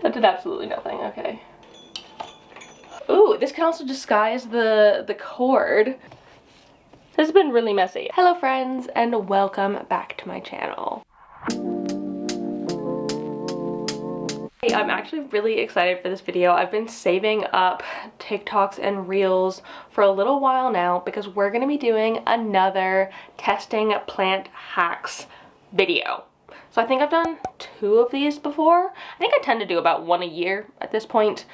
That did absolutely nothing. Okay. Ooh, this can also disguise the cord. This has been really messy. Hello friends, and welcome back to my channel. Hey, I'm actually really excited for this video. I've been saving up TikToks and Reels for a little while now because we're gonna be doing another testing plant hacks video. So I think I've done 2 of these before. I think I tend to do about 1 a year at this point.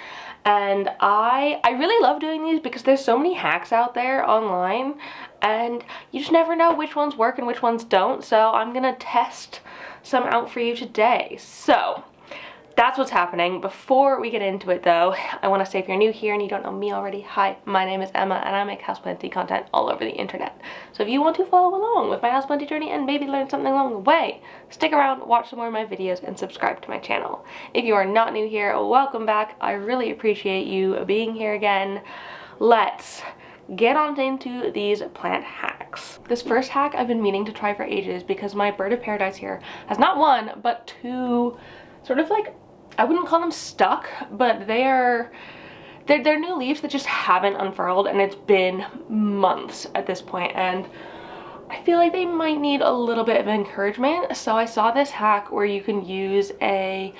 And I really love doing these because there's so many hacks out there online and you just never know which ones work and which ones don't. So I'm gonna test some out for you today. So that's what's happening. Before we get into it though, I want to say if you're new here and you don't know me already, hi, my name is Emma and I make houseplanting content all over the internet. So if you want to follow along with my houseplanting journey and maybe learn something along the way, stick around, watch some more of my videos, and subscribe to my channel. If you are not new here, welcome back. I really appreciate you being here again. Let's get on into these plant hacks. This first hack I've been meaning to try for ages because my bird of paradise here has not 1, but 2 sort of like, I wouldn't call them stuck, but they're new leaves that just haven't unfurled, and it's been months at this point, and I feel like they might need a little bit of encouragement. So I saw this hack where you can use a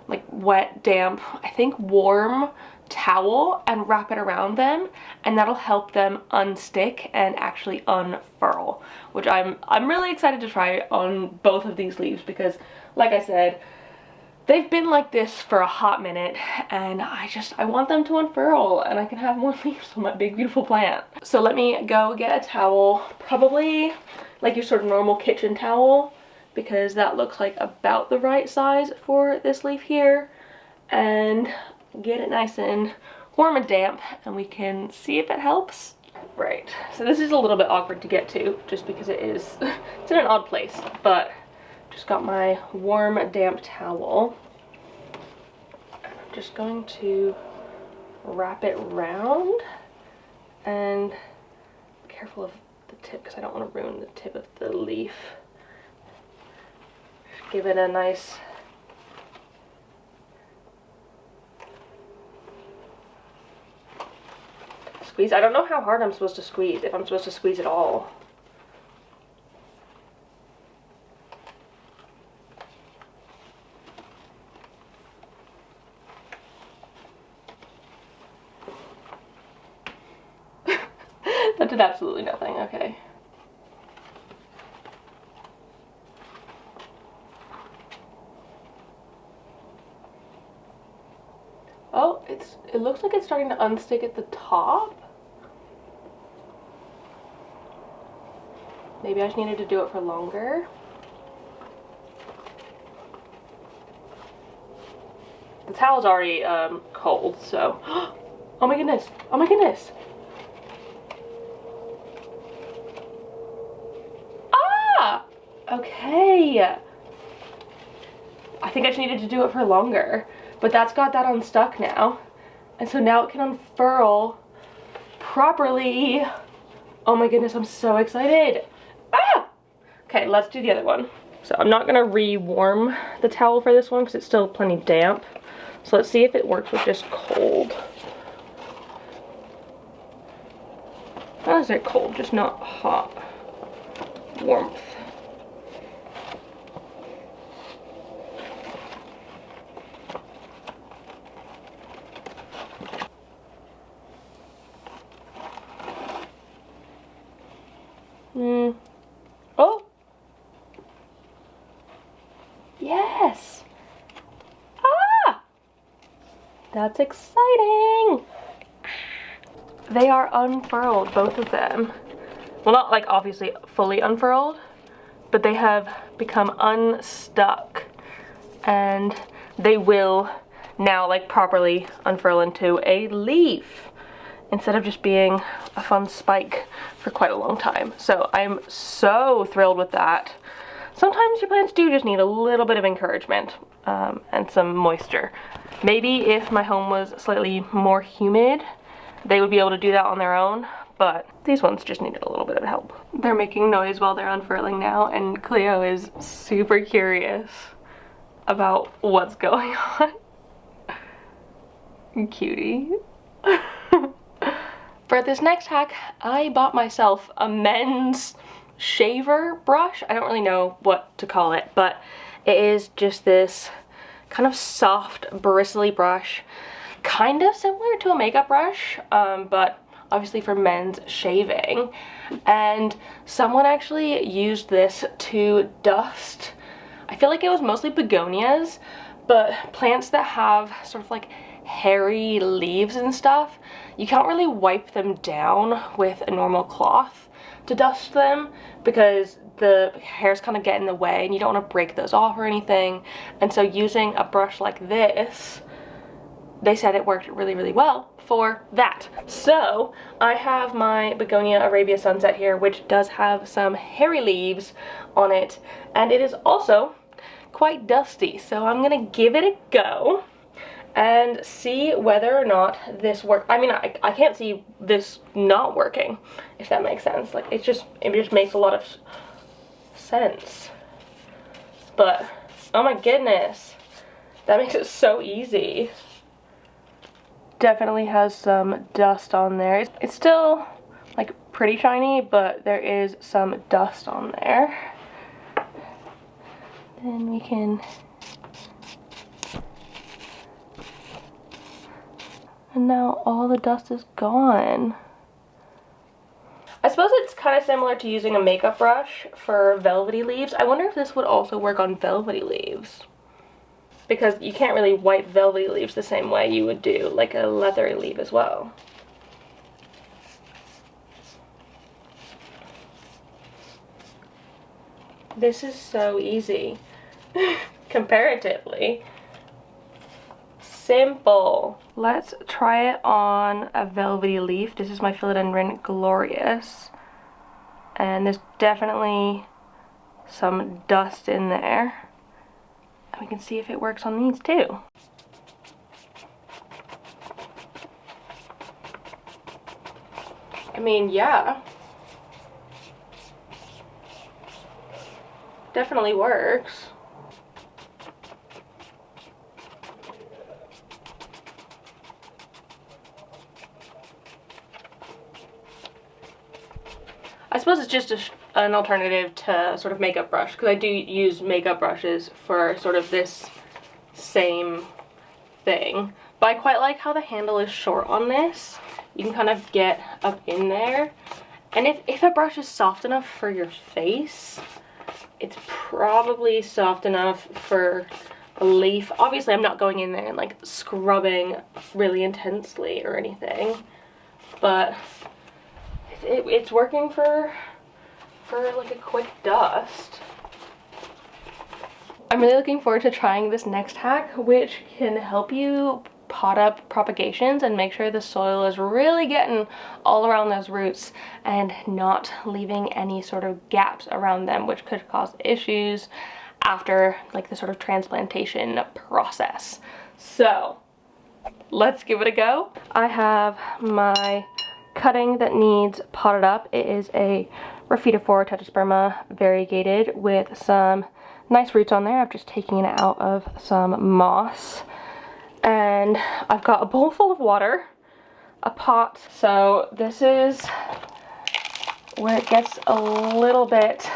like wet, damp, I think warm towel and wrap it around them, and that'll help them unstick and actually unfurl, which I'm really excited to try on both of these leaves because, like I said, they've been like this for a hot minute and I want them to unfurl and I can have more leaves on my big beautiful plant. So let me go get a towel, probably like your sort of normal kitchen towel, because that looks like about the right size for this leaf here, and get it nice and warm and damp and we can see if it helps. Right, so this is a little bit awkward to get to just because it's in an odd place, but just got my warm, damp towel. I'm just going to wrap it round and be careful of the tip because I don't want to ruin the tip of the leaf. Just give it a nice squeeze. I don't know how hard I'm supposed to squeeze, if I'm supposed to squeeze at all. That did absolutely nothing. Okay. Oh, it looks like it's starting to unstick at the top. Maybe I just needed to do it for longer. The towel's already cold, so oh my goodness. Oh my goodness. Okay, I think I just needed to do it for longer, but that's got that unstuck now, and so now it can unfurl properly. Oh my goodness, I'm so excited. Okay, let's do the other one. So I'm not gonna re-warm the towel for this one because it's still plenty damp, so let's see if it works with just cold. Not necessarily cold, just not hot. Warmth. Oh! Yes! Ah! That's exciting! They are unfurled, both of them. Well, not like obviously fully unfurled, but they have become unstuck. And they will now like properly unfurl into a leaf, instead of just being a fun spike for quite a long time. So I'm so thrilled with that. Sometimes your plants do just need a little bit of encouragement and some moisture. Maybe if my home was slightly more humid, they would be able to do that on their own, but these ones just needed a little bit of help. They're making noise while they're unfurling now, and Cleo is super curious about what's going on. Cutie. For this next hack, I bought myself a men's shaver brush. I don't really know what to call it, but it is just this kind of soft, bristly brush, kind of similar to a makeup brush, but obviously for men's shaving. And someone actually used this to dust, I feel like it was mostly begonias, but plants that have sort of like hairy leaves and stuff, you can't really wipe them down with a normal cloth to dust them because the hairs kind of get in the way and you don't want to break those off or anything. And so using a brush like this, they said it worked really, really well for that. So I have my Begonia Arabia Sunset here, which does have some hairy leaves on it, and it is also quite dusty. So I'm gonna give it a go and see whether or not this works. I mean, I can't see this not working, if that makes sense. Like, it just makes a lot of sense. But, oh my goodness, that makes it so easy. Definitely has some dust on there. It's still, like, pretty shiny, but there is some dust on there. Then we can... And now all the dust is gone. I suppose it's kind of similar to using a makeup brush for velvety leaves. I wonder if this would also work on velvety leaves. Because you can't really wipe velvety leaves the same way you would do like a leathery leaf as well. This is so easy. Comparatively. Simple. Let's try it on a velvety leaf. This is my Philodendron Glorious. And there's definitely some dust in there. And we can see if it works on these too. I mean, yeah. Definitely works. I suppose it's just an alternative to sort of makeup brush, because I do use makeup brushes for sort of this same thing. But I quite like how the handle is short on this. You can kind of get up in there. And if a brush is soft enough for your face, it's probably soft enough for a leaf. Obviously, I'm not going in there and like scrubbing really intensely or anything, but it's working for like a quick dust. I'm really looking forward to trying this next hack, which can help you pot up propagations and make sure the soil is really getting all around those roots and not leaving any sort of gaps around them, which could cause issues after like the sort of transplantation process. So let's give it a go. I have my cutting that needs potted up. It is a Raphidophora Tetrasperma variegated with some nice roots on there. I've just taken it out of some moss. And I've got a bowl full of water, a pot. So this is where it gets a little bit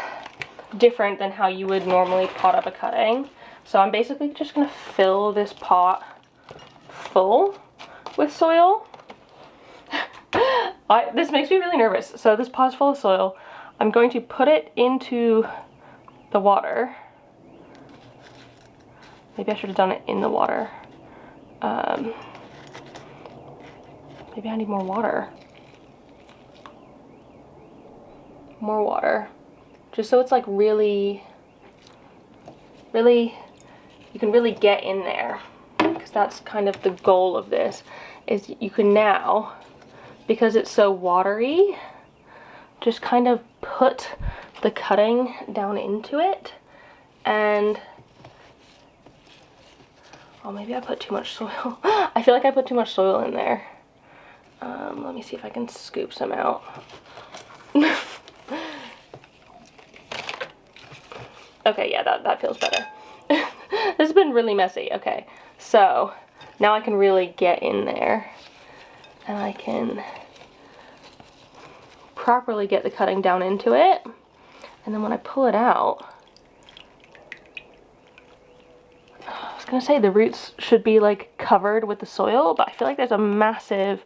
different than how you would normally pot up a cutting. So I'm basically just gonna fill this pot full with soil. This makes me really nervous. So this pot's full of soil. I'm going to put it into the water. Maybe I should have done it in the water. Maybe I need more water. More water. Just so it's like really, you can really get in there. Because that's kind of the goal of this, is you can now, because it's so watery, just kind of put the cutting down into it. And oh, maybe I put too much soil. I feel like I put too much soil in there. Let me see if I can scoop some out. Okay, yeah, that feels better. This has been really messy. Okay, so now I can really get in there and I can properly get the cutting down into it. And then when I pull it out, I was gonna say the roots should be like covered with the soil, but I feel like there's a massive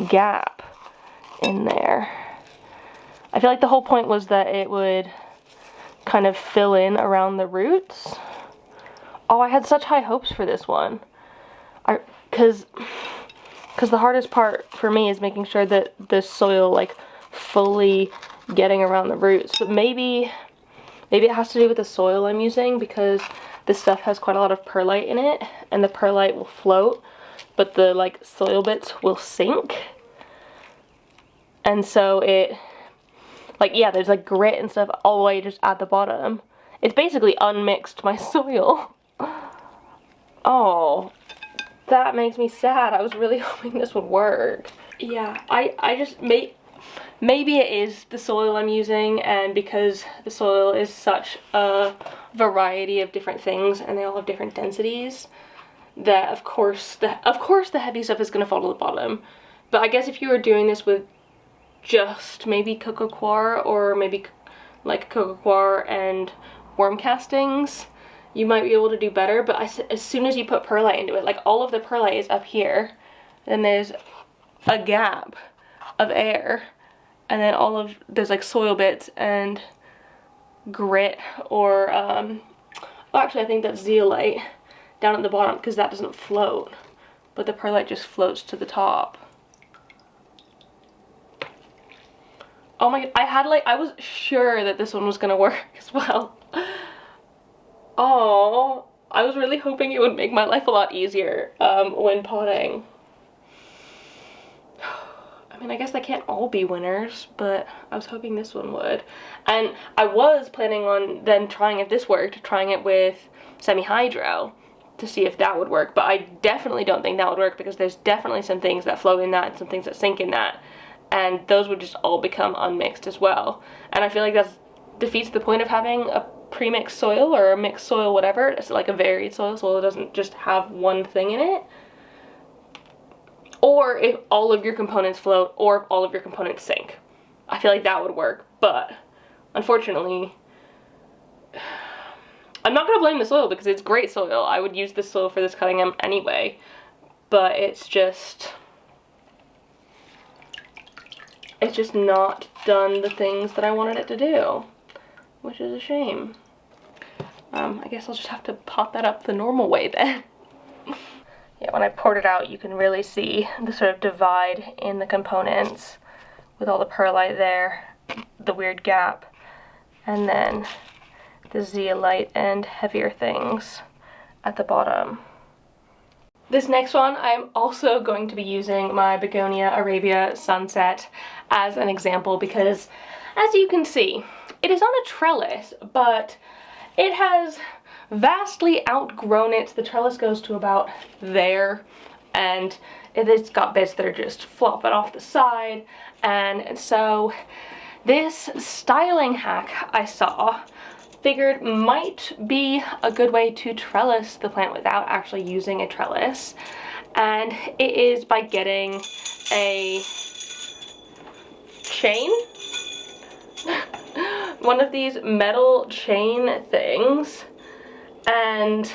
gap in there. I feel like the whole point was that it would kind of fill in around the roots. Oh, I had such high hopes for this one. Because the hardest part for me is making sure that the soil like fully getting around the roots. But maybe it has to do with the soil I'm using, because this stuff has quite a lot of perlite in it, and the perlite will float, but the like soil bits will sink. And so it, like, yeah, there's like grit and stuff all the way just at the bottom. It's basically unmixed my soil. Oh, that makes me sad. I was really hoping this would work. Yeah, I just maybe it is the soil I'm using, and because the soil is such a variety of different things and they all have different densities, that of course the heavy stuff is going to fall to the bottom. But I guess if you were doing this with just maybe coco coir, or maybe like coco coir and worm castings, you might be able to do better. But as soon as you put perlite into it, like all of the perlite is up here, and there's a gap of air, and then there's like soil bits and grit, or well, actually I think that's zeolite down at the bottom, because that doesn't float, but the perlite just floats to the top. Oh my god, I was sure that this one was gonna work as well. Oh, I was really hoping it would make my life a lot easier when potting. I mean, I guess they can't all be winners, but I was hoping this one would. And I was planning on then trying, if this worked, trying it with semi-hydro to see if that would work. But I definitely don't think that would work, because there's definitely some things that float in that and some things that sink in that. And those would just all become unmixed as well. And I feel like that defeats the point of having a pre-mixed soil or a mixed soil, whatever. It's like a varied soil, so it doesn't just have one thing in it. Or if all of your components float, or if all of your components sink. I feel like that would work, but unfortunately, I'm not gonna blame the soil, because it's great soil. I would use this soil for this cutting anyway, but it's just not done the things that I wanted it to do, which is a shame. I guess I'll just have to pot that up the normal way then. Yeah, when I poured it out, you can really see the sort of divide in the components with all the perlite there, the weird gap, and then the zeolite and heavier things at the bottom. This next one, I'm also going to be using my Begonia Arabia Sunset as an example, because as you can see, it is on a trellis, but it has vastly outgrown it. The trellis goes to about there, and it's got bits that are just flopping off the side. And so this styling hack I saw, figured might be a good way to trellis the plant without actually using a trellis. And it is by getting a chain, one of these metal chain things, and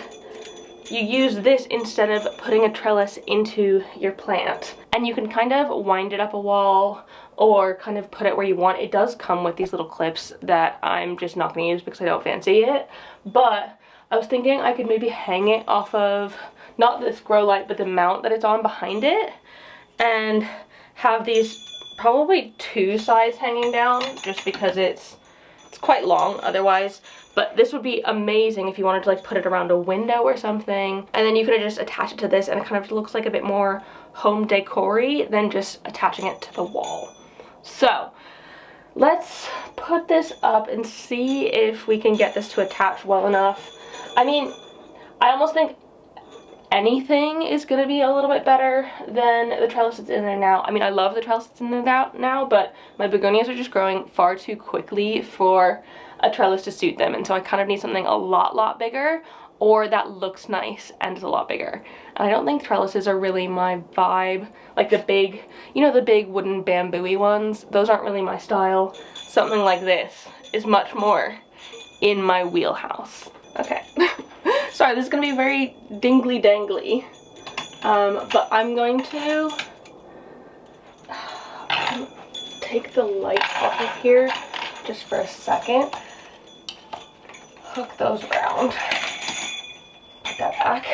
you use this instead of putting a trellis into your plant. And you can kind of wind it up a wall or kind of put it where you want. It does come with these little clips that I'm just not going to use because I don't fancy it. But I was thinking I could maybe hang it off of, not this grow light, but the mount that it's on behind it, and have these probably two sides hanging down, just because it's quite long otherwise. But this would be amazing if you wanted to like put it around a window or something, and then you could just attach it to this, and it kind of looks like a bit more home decor-y than just attaching it to the wall. So let's put this up and see if we can get this to attach well enough. I mean, I almost think anything is going to be a little bit better than the trellis that's in there now. I mean, I love the trellis that's in there now, but my begonias are just growing far too quickly for a trellis to suit them, and so I kind of need something a lot bigger, or that looks nice and is a lot bigger. And I don't think trellises are really my vibe. Like the big, you know, the big wooden bamboo-y ones, those aren't really my style. Something like this is much more in my wheelhouse. Okay. Sorry, this is gonna be very dingly dangly. But I'm going to take the light off of here just for a second. Hook those around. Put that back.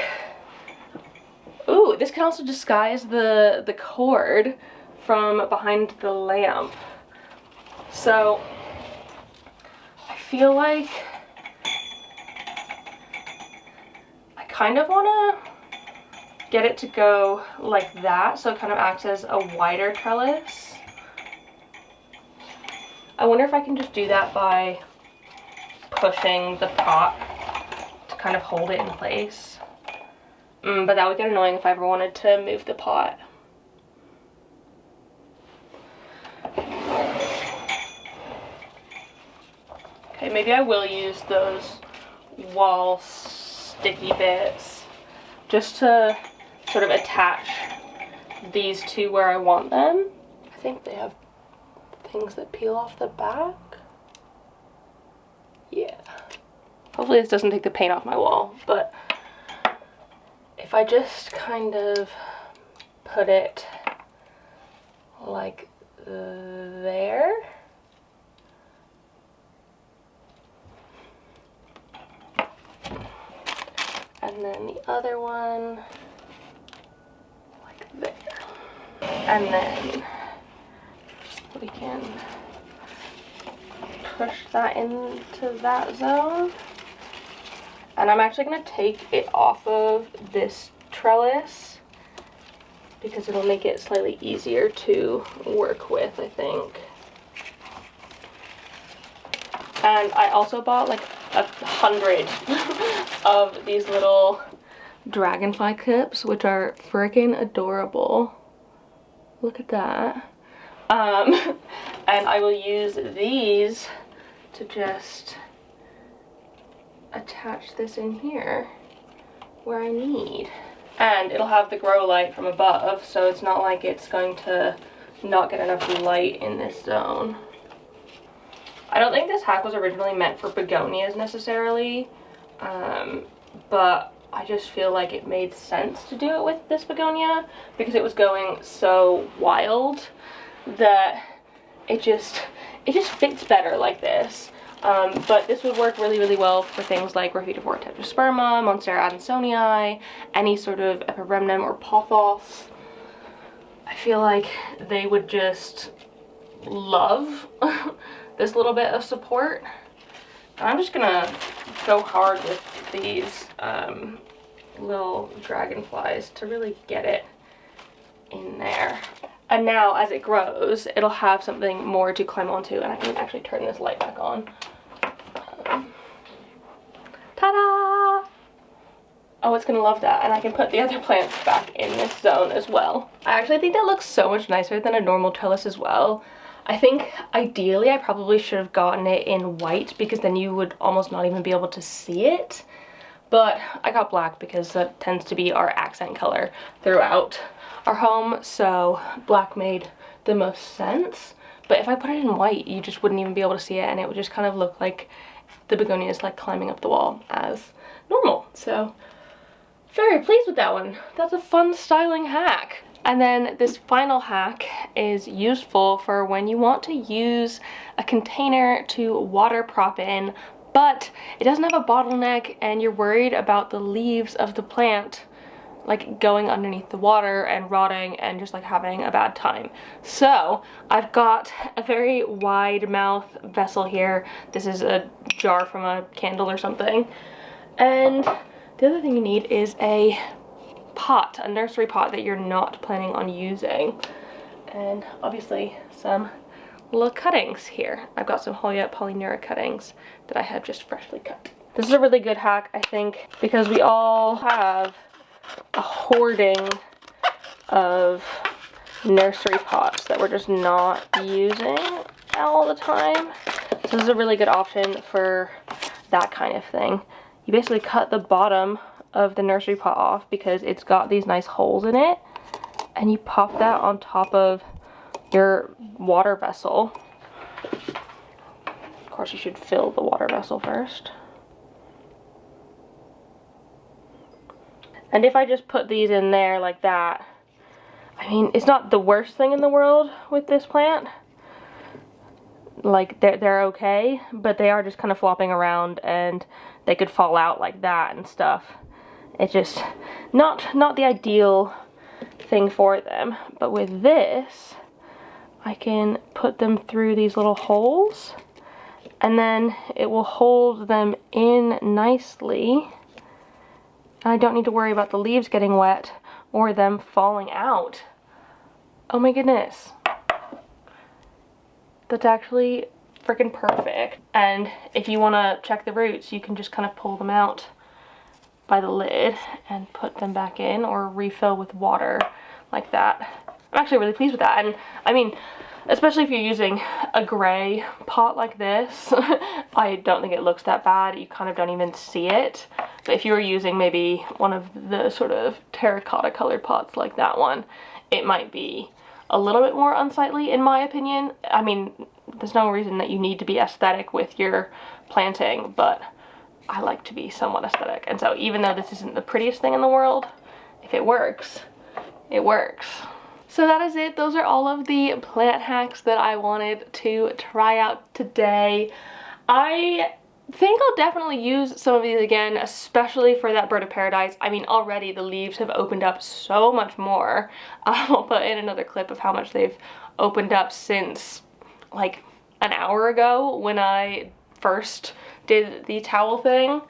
Ooh, this can also disguise the cord from behind the lamp. So I feel like I kind of want to get it to go like that, so it kind of acts as a wider trellis. I wonder if I can just do that by pushing the pot to kind of hold it in place. But that would get annoying if I ever wanted to move the pot. Okay, maybe I will use those wall sticky bits just to sort of attach these to where I want them. I think they have things that peel off the back. Yeah. Hopefully this doesn't take the paint off my wall, but if I just kind of put it like there. And then the other one like there. And then we can push that into that zone. And I'm actually going to take it off of this trellis because it'll make it slightly easier to work with, I think. And I also bought like 100 of these little dragonfly clips, which are freaking adorable. Look at that. And I will use these to just attach this in here where I need. And it'll have the grow light from above, so it's not like it's going to not get enough light in this zone. I don't think this hack was originally meant for begonias necessarily, but I just feel like it made sense to do it with this begonia because it was going so wild that it just fits better like this. But this would work really well for things like Rhaphidophora tetrasperma, Monstera adansonii, any sort of epiremnum or pothos. I feel like they would just love this little bit of support. And I'm just gonna go hard with these little dragonflies to really get it in there. And now as it grows, it'll have something more to climb onto, and I can actually turn this light back on. Ta-da! Oh, it's gonna love that, and I can put the other plants back in this zone as well. I actually think that looks so much nicer than a normal trellis as well. I think ideally I probably should have gotten it in white because then you would almost not even be able to see it. But I got black because that tends to be our accent color throughout our home, so black made the most sense. But if I put it in white, you just wouldn't even be able to see it, and it would just kind of look like the begonia is like climbing up the wall as normal. So very pleased with that one. That's a fun styling hack. And then this final hack is useful for when you want to use a container to water prop in, but it doesn't have a bottleneck and you're worried about the leaves of the plant like going underneath the water and rotting and just like having a bad time. So I've got a very wide mouth vessel here. This is a jar from a candle or something. And the other thing you need is a pot, a nursery pot that you're not planning on using. And obviously some little cuttings here. I've got some Hoya Polynura cuttings that I have just freshly cut. This is a really good hack, I think, because we all have a hoarding of nursery pots that we're just not using all the time. this is a really good option for that kind of thing. You basically cut the bottom of the nursery pot off because it's got these nice holes in it, and you pop that on top of your water vessel. Of course, you should fill the water vessel first. And if I just put these in there like that, I mean, it's not the worst thing in the world with this plant. Like, they're okay, but they are just kind of flopping around and they could fall out like that and stuff. It's just not the ideal thing for them. But with this, I can put them through these little holes, and then it will hold them in nicely. I don't need to worry about the leaves getting wet or them falling out. Oh my goodness. That's actually freaking perfect. And if you want to check the roots, you can just kind of pull them out by the lid and put them back in, or refill with water like that. I'm actually really pleased with that. And I mean, especially if you're using a gray pot like this, I don't think it looks that bad. You kind of don't even see it. But if you were using maybe one of the sort of terracotta colored pots like that one, it might be a little bit more unsightly in my opinion. I mean, there's no reason that you need to be aesthetic with your planting, but I like to be somewhat aesthetic. And so even though this isn't the prettiest thing in the world, if it works, it works. So that is it. Those are all of the plant hacks that I wanted to try out today. I think I'll definitely use some of these again, especially for that bird of paradise. I mean, already the leaves have opened up so much more. I'll put in another clip of how much they've opened up since like an hour ago when I first did the towel thing.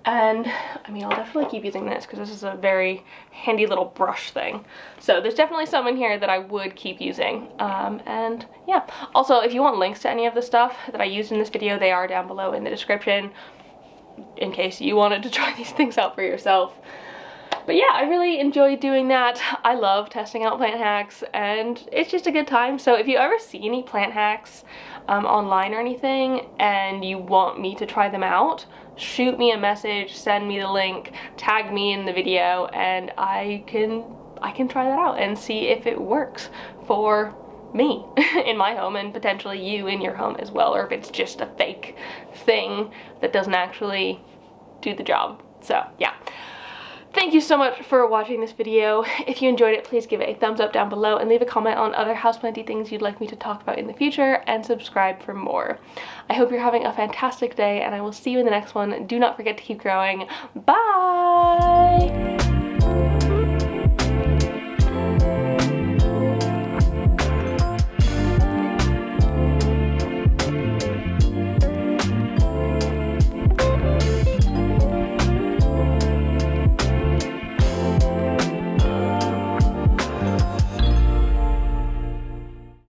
And I mean, I'll definitely keep using this because this is a very handy little brush thing. So there's definitely some in here that I would keep using. And yeah, also if you want links to any of the stuff that I used in this video, they are down below in the description in case you wanted to try these things out for yourself. But yeah, I really enjoyed doing that. I love testing out plant hacks, and it's just a good time. So if you ever see any plant hacks online or anything and you want me to try them out, shoot me a message, send me the link, tag me in the video, and I can try that out and see if it works for me in my home, and potentially you in your home as well, or if it's just a fake thing that doesn't actually do the job. So yeah. Thank you so much for watching this video. If you enjoyed it, please give it a thumbs up down below and leave a comment on other houseplanty things you'd like me to talk about in the future, and subscribe for more. I hope you're having a fantastic day, and I will see you in the next one. Do not forget to keep growing. Bye!